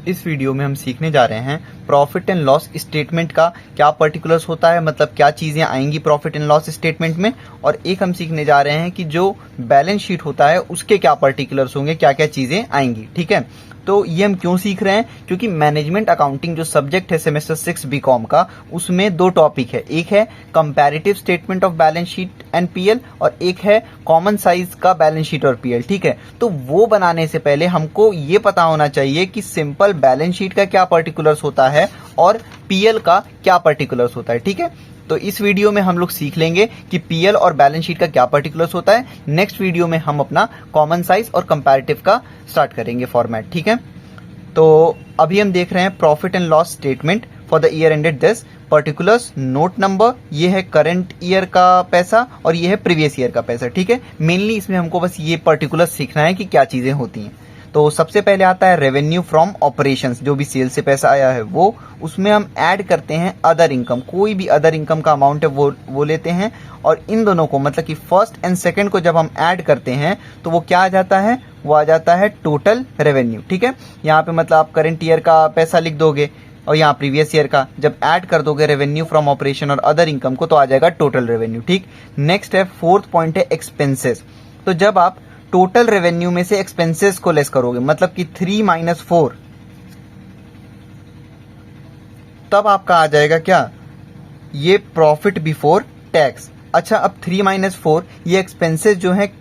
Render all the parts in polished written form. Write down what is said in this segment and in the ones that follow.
इस वीडियो में हम सीखने जा रहे हैं प्रॉफिट एंड लॉस स्टेटमेंट का क्या पर्टिकुलर्स होता है, मतलब क्या चीज़ें आएंगी प्रॉफिट एंड लॉस स्टेटमेंट में। और एक हम सीखने जा रहे हैं कि जो बैलेंस शीट होता है उसके क्या पर्टिकुलर्स होंगे, क्या क्या चीज़ें आएंगी। ठीक है, तो ये हम क्यों सीख रहे हैं, क्योंकि मैनेजमेंट अकाउंटिंग जो सब्जेक्ट है सेमेस्टर 6 बीकॉम का, उसमें दो टॉपिक है। एक है comparative statement of balance sheet and PL और एक है कॉमन साइज का बैलेंस शीट और पीएल। ठीक है, तो वो बनाने से पहले हमको ये पता होना चाहिए कि सिंपल बैलेंस शीट का क्या पर्टिकुलर्स होता है और पीएल का क्या पर्टिकुलर्स होता है। ठीक है, तो इस वीडियो में हम लोग सीख लेंगे कि पीएल और बैलेंस शीट का क्या पर्टिकुलर्स होता है। नेक्स्ट वीडियो में हम अपना कॉमन साइज और कंपैरेटिव का स्टार्ट करेंगे फॉर्मेट। ठीक है, तो अभी हम देख रहे हैं profit and loss statement for the year ended this particulars. Note number ये है करंट ईयर का पैसा और ये है प्रीवियस ईयर का पैसा। ठीक है, मेनली इसमें हमको बस ये पर्टिकुलर सीखना है कि क्या चीजें होती हैं। तो सबसे पहले आता है रेवेन्यू फ्रॉम ऑपरेशंस, जो भी सेल से पैसा आया है वो, उसमें हम ऐड करते हैं अदर इनकम, कोई भी अदर इनकम का अमाउंट है वो लेते हैं। और इन दोनों को मतलब कि फर्स्ट एंड सेकंड को जब हम ऐड करते हैं तो वो क्या आ जाता है, वो आ जाता है टोटल रेवेन्यू। ठीक है, यहाँ पे मतलब आप करंट ईयर का पैसा लिख दोगे और यहाँ प्रीवियस ईयर का, जब ऐड कर दोगे रेवेन्यू फ्रॉम ऑपरेशन और अदर इनकम को तो आ जाएगा टोटल रेवेन्यू। ठीक, नेक्स्ट है फोर्थ पॉइंट है एक्सपेंसेस। तो जब आप टोटल रेवेन्यू में से एक्सपेंसेस को लेस करोगे, मतलब कि 3 - 4, तब आपका आ जाएगा क्या, ये प्रॉफिट बिफोर टैक्स। अच्छा, अब 3 - 4 ये एक्सपेंसेस जो है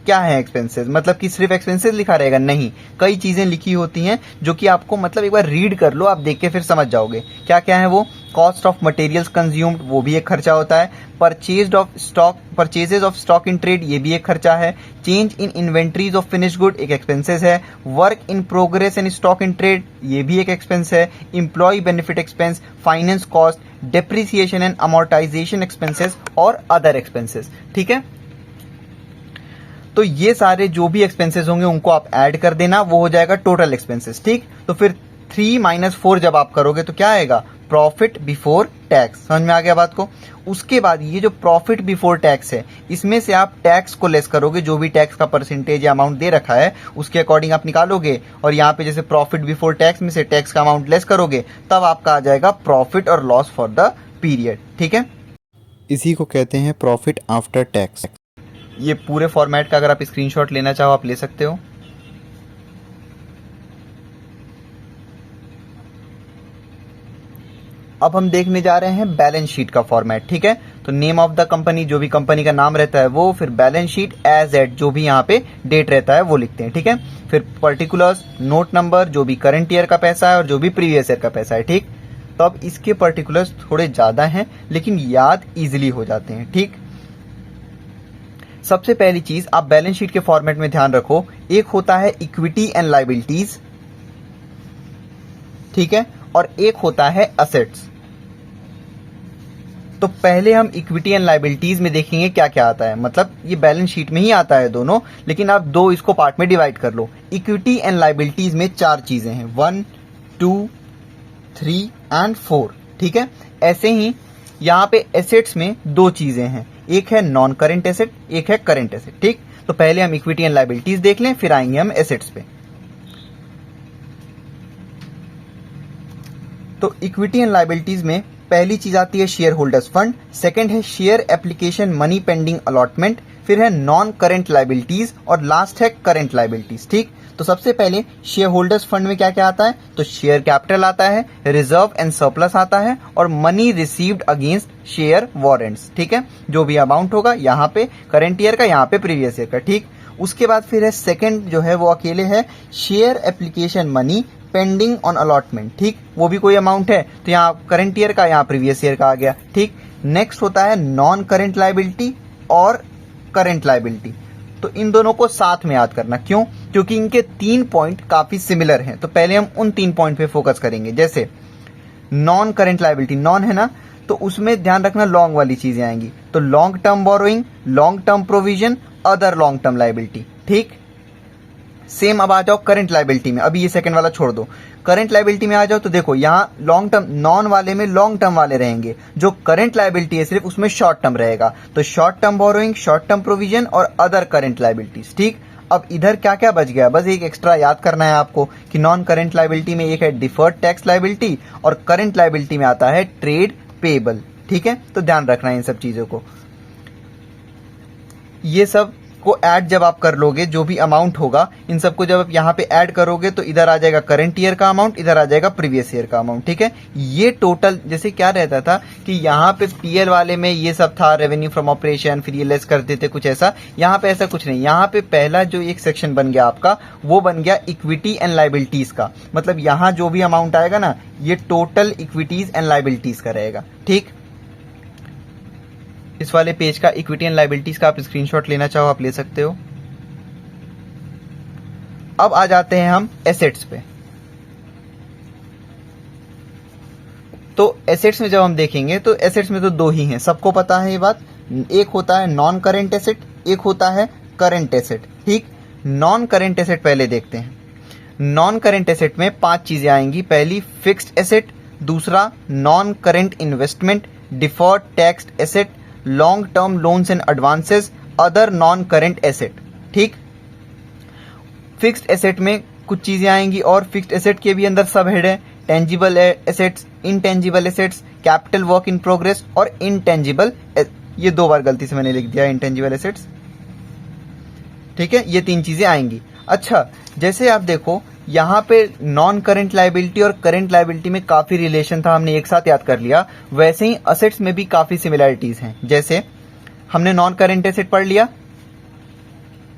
क्या है, एक्सपेंसेस मतलब कि सिर्फ एक्सपेंसेस लिखा रहेगा, नहीं, कई चीजें लिखी होती हैं जो कि आपको मतलब एक बार रीड कर लो, आप देख के फिर समझ जाओगे क्या क्या है वो। कॉस्ट ऑफ मटेरियल्स कंज्यूम्ड, वो भी एक खर्चा होता है। Purchases of stock in trade, ये भी एक खर्चा है। Change in inventories of finish good एक एक्सपेंसेस है। Work in progress and stock in trade, ये भी एक एक्सपेंस है। Employ benefit expense, finance cost, depreciation and amortization expenses और अदर एक्सपेंसेस। ठीक है, तो ये सारे जो भी एक्सपेंसेस होंगे उनको आप ऐड कर देना, वो हो जाएगा टोटल एक्सपेंसेस। ठीक, तो फिर 3 - 4 जब आप करोगे तो क्या आएगा, प्रॉफिट बिफोर टैक्स। समझ में आ गया बात को। उसके बाद ये जो प्रॉफिट बिफोर टैक्स है, इसमें से आप टैक्स को लेस करोगे, जो भी टैक्स का परसेंटेज या अमाउंट दे रखा है उसके अकॉर्डिंग आप निकालोगे, और यहाँ पे जैसे प्रॉफिट बिफोर टैक्स में से टैक्स का अमाउंट लेस करोगे, तब आपका आ जाएगा प्रॉफिट और लॉस फॉर द पीरियड। ठीक है, इसी को कहते हैं प्रॉफिट आफ्टर टैक्स। ये पूरे फॉर्मेट का अगर आप स्क्रीनशॉट लेना चाहो आप ले सकते हो। अब हम देखने जा रहे हैं बैलेंस शीट का फॉर्मेट। ठीक है, तो नेम ऑफ द कंपनी, जो भी कंपनी का नाम रहता है वो, फिर बैलेंस शीट एज एट, जो भी यहाँ पे डेट रहता है वो लिखते हैं। ठीक है, फिर पर्टिकुलर्स, नोट नंबर, जो भी करंट ईयर का पैसा है और जो भी प्रीवियस ईयर का पैसा है। ठीक, तो अब इसके पर्टिकुलर्स थोड़े ज्यादा हैं लेकिन याद इजिली हो जाते हैं। ठीक, सबसे पहली चीज आप बैलेंस शीट के फॉर्मेट में ध्यान रखो, एक होता है इक्विटी एंड लायबिलिटीज, ठीक है, और एक होता है असेट्स। तो पहले हम इक्विटी एंड लायबिलिटीज में देखेंगे क्या क्या आता है, मतलब ये बैलेंस शीट में ही आता है दोनों, लेकिन आप दो इसको पार्ट में डिवाइड कर लो। इक्विटी एंड लायबिलिटीज में 4 चीजें हैं, 1, 2, 3 एंड 4। ठीक है, ऐसे ही यहाँ पे एसेट्स में 2 चीजें हैं, एक है नॉन करेंट एसेट, एक है करेंट एसेट। ठीक, तो पहले हम इक्विटी एंड लायबिलिटीज देख लें, फिर आएंगे हम एसेट्स पे। तो इक्विटी एंड लायबिलिटीज में पहली चीज आती है शेयर होल्डर्स फंड, सेकंड है share application money pending allotment, फिर है नॉन करेंट लायबिलिटीज और लास्ट है करेंट लायबिलिटीज। ठीक, तो सबसे पहले शेयर होल्डर्स फंड में क्या क्या आता है, तो शेयर कैपिटल आता है, रिजर्व एंड सरप्लस आता है और money received against share warrants. ठीक है, जो भी अमाउंट होगा यहाँ पे करंट ईयर का, यहाँ पे प्रीवियस ईयर का। ठीक, उसके बाद फिर है सेकंड जो है वो अकेले है share application money pending on allotment. ठीक, वो भी कोई अमाउंट है तो यहाँ करंट ईयर का, यहाँ प्रीवियस ईयर का आ गया। ठीक, नेक्स्ट होता है नॉन करेंट लायबिलिटी और करंट लायबिलिटी। तो इन दोनों को साथ में याद करना, क्यों, क्योंकि इनके 3 पॉइंट काफी सिमिलर हैं। तो पहले हम उन 3 पॉइंट पे फोकस करेंगे। जैसे नॉन करेंट लायबिलिटी, नॉन है ना, तो उसमें ध्यान रखना लॉन्ग वाली चीजें आएंगी, तो long term borrowing, long term provision, other long term liability. ठीक, सेम अब आ जाओ करंट लायबिलिटी में, अभी ये सेकंड वाला छोड़ दो, करंट लायबिलिटी में आ जाओ तो देखो यहाँ लॉन्ग टर्म, नॉन वाले में लॉन्ग टर्म वाले रहेंगे, जो करंट लायबिलिटी है सिर्फ उसमें शॉर्ट टर्म रहेगा। तो short term borrowing, short term provision और अदर करंट लायबिलिटीज। ठीक, अब इधर क्या क्या बच गया, बस एक एक्स्ट्रा याद करना है आपको कि नॉन करेंट लायबिलिटी में एक है डिफर्ड टैक्स लायबिलिटी और करेंट लायबिलिटी में आता है ट्रेड पेएबल। ठीक है, तो ध्यान रखना है इन सब चीजों को। ये सब को ऐड जब आप कर लोगे, जो भी अमाउंट होगा इन सबको जब आप यहाँ पे ऐड करोगे तो इधर आ जाएगा करंट ईयर का अमाउंट, इधर आ जाएगा प्रीवियस ईयर का अमाउंट। ठीक है, ये टोटल जैसे क्या रहता था कि यहाँ पे पीएल वाले में ये सब था रेवेन्यू फ्रॉम ऑपरेशन, फिर ये लेस करते थे कुछ ऐसा। यहाँ पे ऐसा कुछ नहीं, यहाँ पे पहला जो एक सेक्शन बन गया आपका वो बन गया इक्विटी एंड लायबिलिटीज का। मतलब यहाँ जो भी अमाउंट आएगा ना ये टोटल इक्विटीज एंड लायबिलिटीज का रहेगा। ठीक, इस वाले पेज का इक्विटी एंड लायबिलिटीज का आप स्क्रीनशॉट लेना चाहो आप ले सकते हो। अब आ जाते हैं हम एसेट्स पे। तो एसेट्स में जब हम देखेंगे तो एसेट्स में तो दो ही हैं, सबको पता है ये बात। एक होता है नॉन करेंट एसेट, एक होता है करेंट एसेट। ठीक, नॉन करेंट एसेट पहले देखते हैं। नॉन करेंट एसेट में 5 चीजें आएंगी। पहली फिक्स्ड एसेट, दूसरा non current investment, deferred tax asset, long term loans and advances, other non current asset. ठीक, फिक्स्ड एसेट में कुछ चीजें आएंगी और फिक्स्ड एसेट के भी अंदर सब हेड है, tangible assets, intangible assets, capital work in progress और इनटेंजिबल। ये 2 बार गलती से मैंने लिख दिया इनटेंजिबल एसेट्स। ठीक है, ये 3 चीजें आएंगी। अच्छा, जैसे आप देखो यहाँ पे नॉन करेंट लायबिलिटी और करेंट लायबिलिटी में काफी रिलेशन था, हमने एक साथ याद कर लिया। वैसे ही असेट्स में भी काफी सिमिलरिटीज हैं। जैसे हमने नॉन करेंट एसेट पढ़ लिया,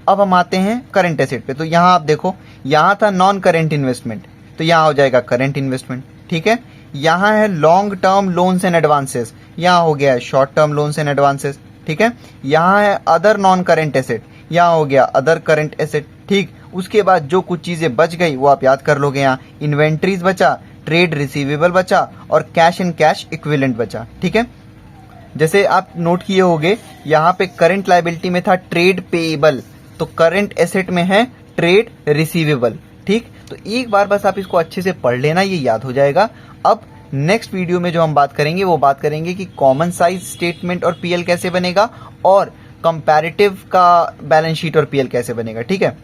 अब हम आते हैं करेंट एसेट पे। तो यहाँ आप देखो, यहाँ था नॉन करेंट इन्वेस्टमेंट, तो यहाँ हो जाएगा करेंट इन्वेस्टमेंट। ठीक है, यहाँ है long term loans and advances, यहाँ हो गया short term loans and advances. ठीक है, यहाँ है अदर नॉन करेंट एसेट, यहाँ हो गया अदर करेंट एसेट। ठीक, उसके बाद जो कुछ चीजें बच गई वो आप याद कर लोगे। यहाँ इन्वेंट्रीज बचा, ट्रेड रिसीवेबल बचा और कैश एंड कैश इक्विवेलेंट बचा। ठीक है, जैसे आप नोट किए होंगे यहाँ पे करंट लायबिलिटी में था ट्रेड पेएबल, तो करंट एसेट में है ट्रेड रिसीवेबल। ठीक, तो एक बार बस आप इसको अच्छे से पढ़ लेना, ये याद हो जाएगा। अब नेक्स्ट वीडियो में जो हम बात करेंगे वो बात करेंगे कि कॉमन साइज स्टेटमेंट और पीएल कैसे बनेगा और कंपैरेटिव का बैलेंस शीट और पीएल कैसे बनेगा। ठीक है।